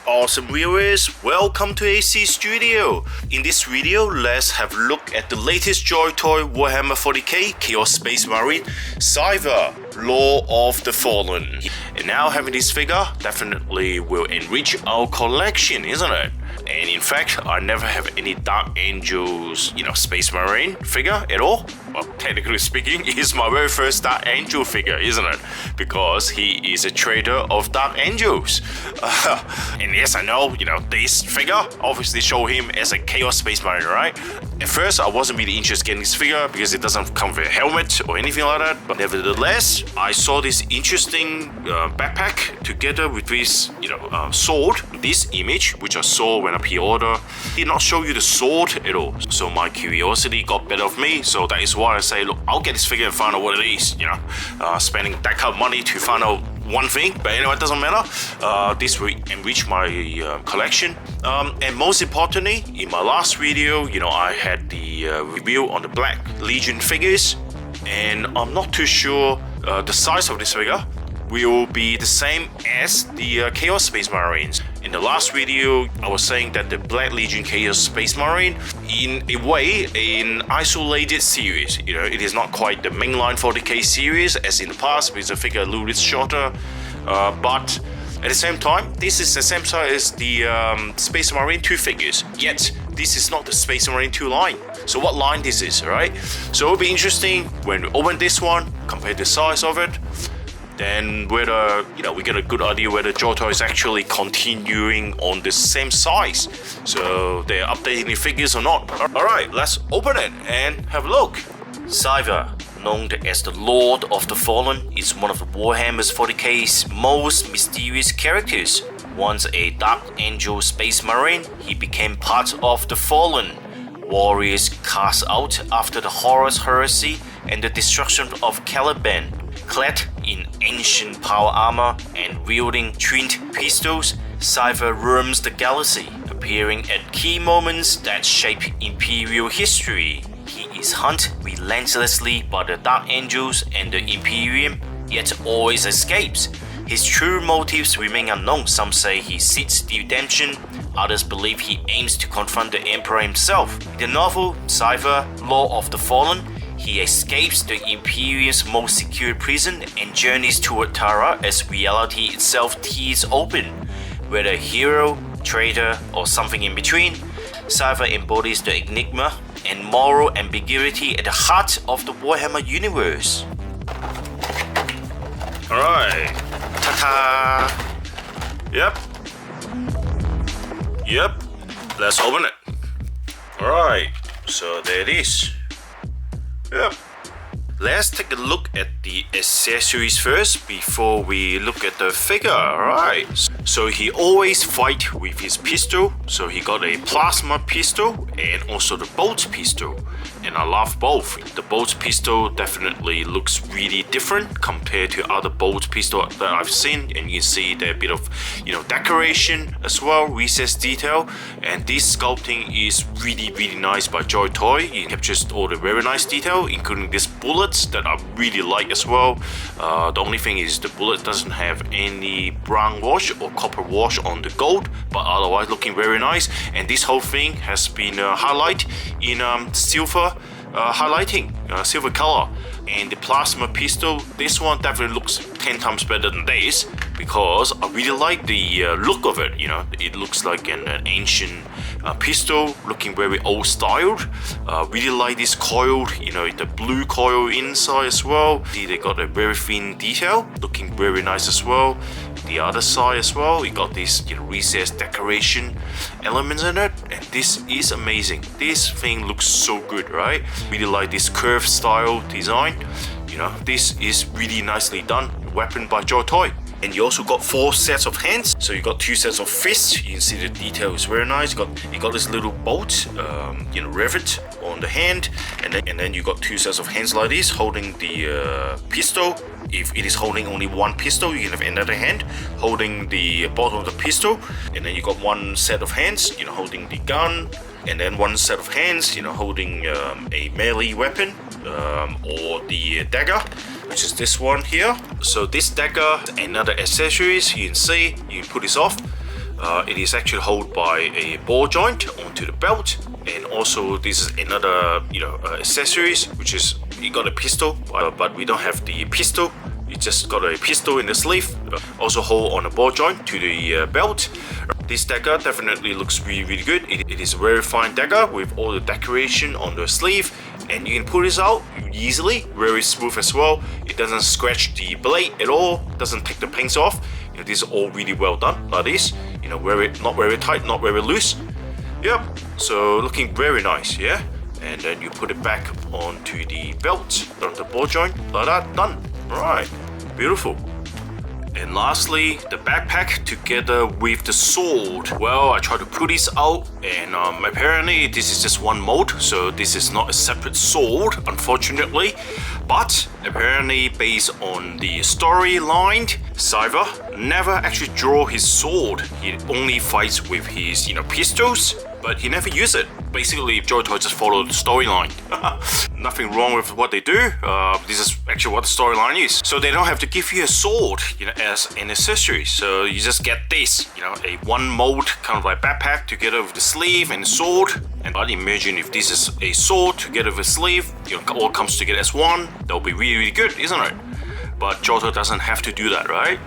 awesome viewers, welcome to AC Studio. In this video, let's have a look at the latest JOYTOY Warhammer 40k Chaos Space Marine Cypher, Law of the Fallen. And now having this figure definitely will enrich our collection, isn't it? And in fact, I never have any Dark Angels, Space Marine figure at all. Well, technically speaking, it's my very first Dark Angel figure, isn't it? Because he is a trader of Dark Angels. And yes, I know, this figure obviously show him as a Chaos Space Marine, right? At first, I wasn't really interested in getting this figure because it doesn't come with a helmet or anything like that. But nevertheless, I saw this interesting backpack together with this, sword. This image, which I saw when I pre-order, did not show you the sword at all. So my curiosity got better of me. So that is why I say, look, I'll get this figure and find out what it is. Spending that kind of money to find out one thing, but anyway, it doesn't matter. This will enrich my collection. And most importantly, in my last video, I had the review on the Black Legion figures, and I'm not too sure the size of this figure will be the same as the Chaos Space Marines. In the last video, I was saying that the Black Legion Chaos Space Marine, in a way, an isolated series. It is not quite the mainline 40k series as in the past, with the figure a little bit shorter. But at the same time, this is the same size as the Space Marine 2 figures. Yet, this is not the Space Marine 2 line. So what line this is, right? So it'll be interesting when we open this one, compare the size of it. Then whether, we get a good idea whether JOYTOY is actually continuing on the same size. So they're updating the figures or not. Alright, let's open it and have a look. Cypher, known as the Lord of the Fallen, is one of the Warhammer's 40k's most mysterious characters. Once a Dark Angel Space Marine, he became part of the Fallen. Warriors cast out after the Horus Heresy and the destruction of Caliban. Clad in ancient power armor and wielding twinned pistols, Cypher roams the galaxy, appearing at key moments that shape Imperial history. He is hunted relentlessly by the Dark Angels and the Imperium, yet always escapes. His true motives remain unknown. Some say he seeks redemption, others believe he aims to confront the Emperor himself. In the novel Cypher, Law of the Fallen, he escapes the Imperium's most secure prison and journeys toward Tara as reality itself tears open. Whether hero, traitor, or something in between, Cypher embodies the enigma and moral ambiguity at the heart of the Warhammer universe. Alright, ta-ta! Yep, let's open it. Alright, so there it is. Yep. Let's take a look at the accessories first before we look at the figure. Alright, so he always fight with his pistol. So he got a plasma pistol and also the bolt pistol. And I love both. The bolt pistol definitely looks really different compared to other bolt pistol that I've seen. And you see there a bit of, decoration as well, recessed detail. And this sculpting is really nice by JOYTOY. It captures all the very nice detail, including this bullets that I really like as well. The only thing is the bullet doesn't have any brown wash or copper wash on the gold, but otherwise looking very nice. And this whole thing has been highlighted in silver highlighting, silver color. And the plasma pistol, this one definitely looks 10 times better than this because I really like the look of it. It looks like an ancient pistol, looking very old styled. Really like this coil, the blue coil inside as well. See, they got a very thin detail, looking very nice as well. The other side as well, you got this recessed decoration elements in it, and this is amazing. This thing looks so good, right? Really like this curved style design. This is really nicely done. Weapon by JOYTOY. And you also got 4 sets of hands, so you got 2 sets of fists. You can see the detail is very nice. You got this little bolt, rivet on the hand, and then you got 2 sets of hands like this, holding the pistol. If it is holding only one pistol, you can have another hand holding the bottom of the pistol, and then you got 1 set of hands, holding the gun, and then 1 set of hands, holding a melee weapon or the dagger, which is this one here. So this dagger, another accessories, you can see, you can put this off. It is actually held by a ball joint onto the belt, and also this is another accessories, which is you got a pistol, but we don't have the pistol. You just got a pistol in the sleeve, also hold on a ball joint to the belt. This dagger definitely looks really good. It is a very fine dagger with all the decoration on the sleeve, and you can pull this out easily, very smooth as well. It doesn't scratch the blade at all, doesn't take the paints off. This is all really well done like this, not very tight, not very loose. Yep, so looking very nice, yeah. And then you put it back onto the belt, on the ball joint, like that, done. Right, beautiful. And lastly, the backpack together with the sword. Well, I tried to put this out, and apparently this is just one mold, so this is not a separate sword, unfortunately. But apparently, based on the storyline, Cypher never actually draw his sword. He only fights with his, pistols, but he never use it. Basically, JOYTOY just follow the storyline. Nothing wrong with what they do. This is actually what the storyline is. So they don't have to give you a sword, as an accessory. So you just get this, a one mold kind of like backpack together with the sleeve and the sword. And but imagine if this is a sword together with a sleeve, all comes together as one. That'll be really good, isn't it? But JOYTOY doesn't have to do that, right?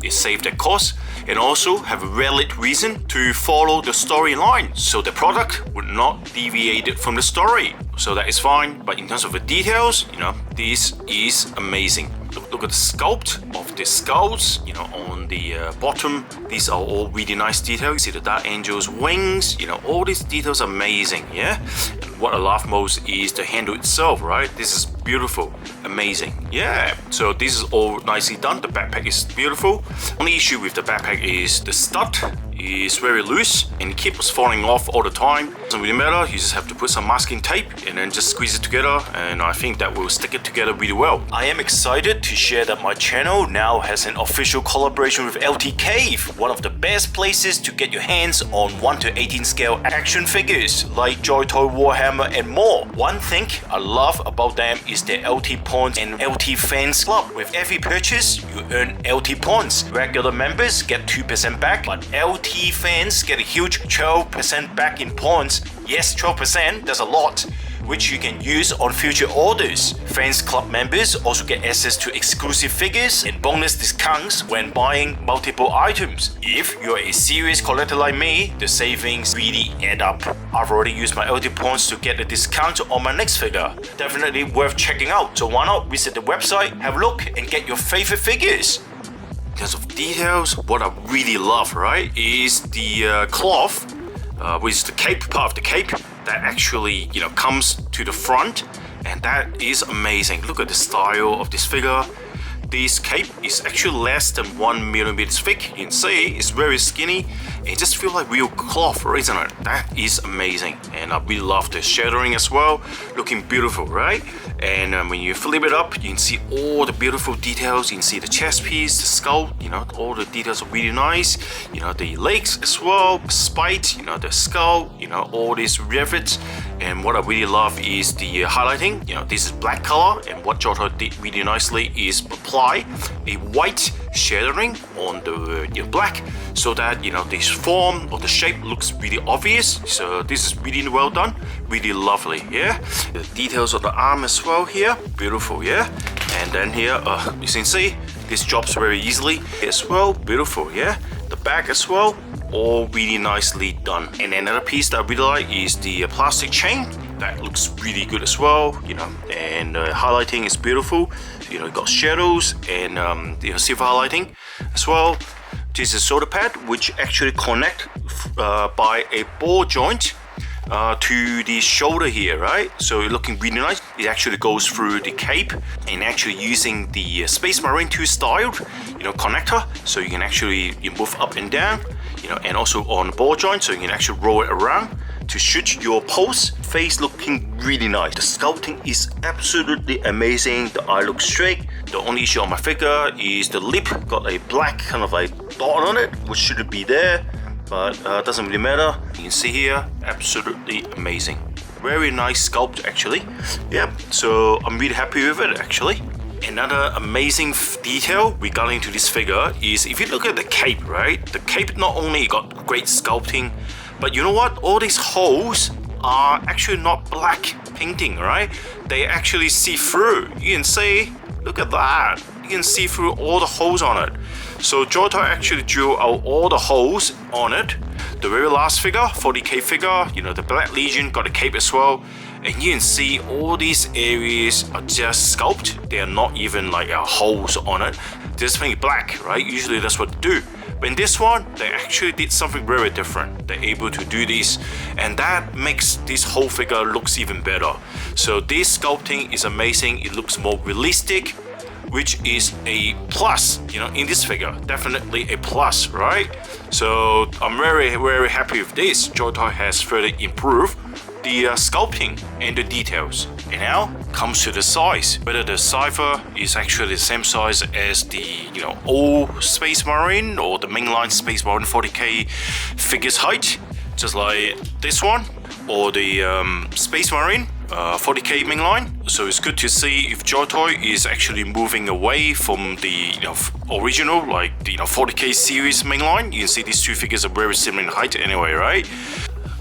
It saves that cost, and also have a valid reason to follow the storyline, so the product would not deviate from the story. So that is fine. But in terms of the details, this is amazing. Look at the sculpt of the skulls, on the bottom. These are all really nice details. You see the Dark Angel's wings, all these details are amazing, yeah? And what I love most is the handle itself, right? This is beautiful, amazing, yeah. So this is all nicely done. The backpack is beautiful. Only issue with the backpack is the stud is very loose and it keeps falling off all the time. Doesn't really matter, you just have to put some masking tape and then just squeeze it together, and I think that will stick it together really well. I am excited to share that my channel now has an official collaboration with LT Cave, one of the best places to get your hands on 1:18 scale action figures like JOYTOY Warhammer and more. One thing I love about them is their LT points and LT fans club. With every purchase, you earn LT points. Regular members get 2% back, but LT fans get a huge 12% back in points. Yes, 12%, that's a lot, which you can use on future orders. Fans Club members also get access to exclusive figures and bonus discounts when buying multiple items. If you're a serious collector like me, the savings really add up. I've already used my LT points to get a discount on my next figure. Definitely worth checking out, so why not visit the website, have a look, and get your favorite figures. In terms of details, what I really love, right, is the cloth, which is the cape, part of the cape, that actually, comes to the front, and that is amazing. Look at the style of this figure. This cape is actually less than 1 millimeter thick. You can see it's very skinny. It just feels like real cloth, isn't it? That is amazing, and I really love the shadowing as well. Looking beautiful, right? And when you flip it up, you can see all the beautiful details. You can see the chest piece, the skull. All the details are really nice. The legs as well, spite. The skull. All these rivets. And what I really love is the highlighting. This is black color, and what JOYTOY did really nicely is apply a white shadowing on the black, so that this form or the shape looks really obvious. So this is really well done, really lovely, yeah. The details of the arm as well here, beautiful, yeah. And then here, you can see this drops very easily as well, beautiful, yeah. The back as well, all really nicely done. And another piece that I really like is the plastic chain. That looks really good as well, and highlighting is beautiful. You got shadows and silver highlighting as well. This is a shoulder pad which actually connect by a ball joint to the shoulder here, right? So it's looking really nice. It actually goes through the cape, and actually using the Space Marine 2 style, connector, so you can actually move up and down, and also on the ball joint, so you can actually roll it around to shoot your pose. Face looking really nice. The sculpting is absolutely amazing. The eye looks straight. The only issue on my figure is the lip got a black kind of like dot on it, which shouldn't be there, but doesn't really matter. You can see here, absolutely amazing. Very nice sculpt actually. Yep, so I'm really happy with it actually. Another amazing detail regarding to this figure is if you look at the cape, right? The cape not only got great sculpting, but you know what? All these holes are actually not black painting, right? They actually see through. You can see, look at that. You can see through all the holes on it. So JOYTOY actually drew out all the holes on it. The very last figure, 40k figure, you know, the Black Legion got a cape as well. And you can see all these areas are just sculpted. They are not even like holes on it. They're just painted black, right? Usually that's what they do. But in this one, they actually did something very different. They're able to do this, and that makes this whole figure looks even better. So this sculpting is amazing. It looks more realistic, which is a plus, you know, in this figure. Definitely a plus, right? So I'm very happy with this. JOYTOY has further improved the sculpting and the details. And now comes to the size, whether the Cypher is actually the same size as the, you know, old Space Marine or the mainline Space Marine 40k figure's height, just like this one, or the Space Marine 40k mainline. So it's good to see if JOYTOY is actually moving away from the, you know, original, like the, you know, 40k series mainline. You can see these two figures are very similar in height anyway, right?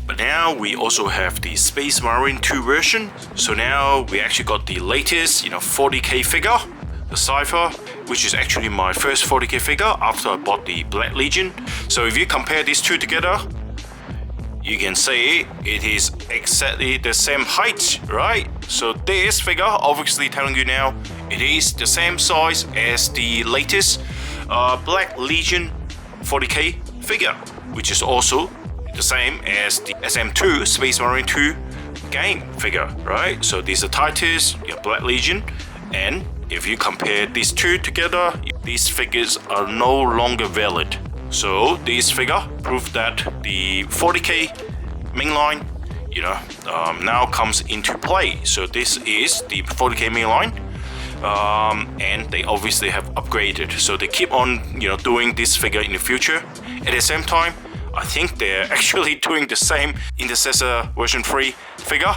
But now we also have the Space Marine 2 version. So now we actually got the latest, you know, 40k figure, the Cypher, which is actually my first 40k figure after I bought the Black Legion. So if you compare these two together, you can see it is exactly the same height, right? So this figure, obviously telling you now, it is the same size as the latest Black Legion 40k figure, which is also the same as the SM2 Space Marine 2 game figure, right? So these are Titus, your Black Legion, and if you compare these two together, these figures are no longer valid. So this figure proved that the 40k mainline, you know, now comes into play. So this is the 40k mainline, and they obviously have upgraded. So they keep on, you know, doing this figure in the future. At the same time, I think they're actually doing the same Intercessor version 3 figure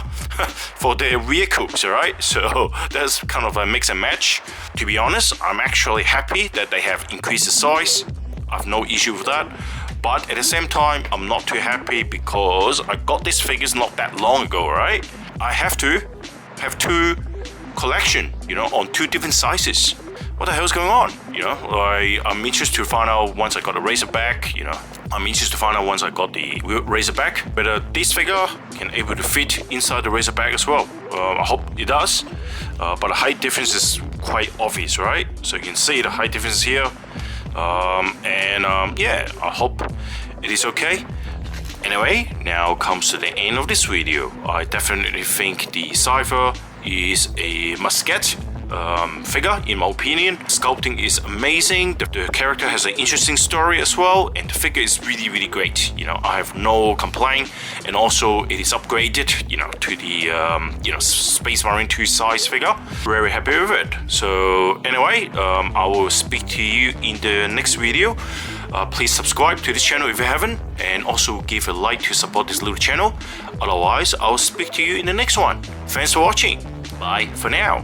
for their vehicles, right? So that's kind of a mix and match. To be honest, I'm actually happy that they have increased the size. I have no issue with that. But at the same time, I'm not too happy because I got these figures not that long ago, right? I have to have two collection, you know, on two different sizes. What the hell is going on? You know, I'm interested to find out once I got a Razorback, you know. I'm interested to find out once I got the Razorback whether this figure can able to fit inside the Razorback as well. I hope it does, but the height difference is quite obvious, right? So you can see the height difference here, yeah, I hope it is okay. Anyway, now comes to the end of this video. I definitely think the Cypher is a must-get figure, in my opinion. Sculpting is amazing. The character has an interesting story as well, and the figure is really great. You know, I have no complaint, and also it is upgraded, you know, to the you know, Space Marine 2 size figure. Very happy with it. So anyway, I will speak to you in the next video. Please subscribe to this channel if you haven't, and also give a like to support this little channel. Otherwise, I'll speak to you in the next one. Thanks for watching. Bye for now.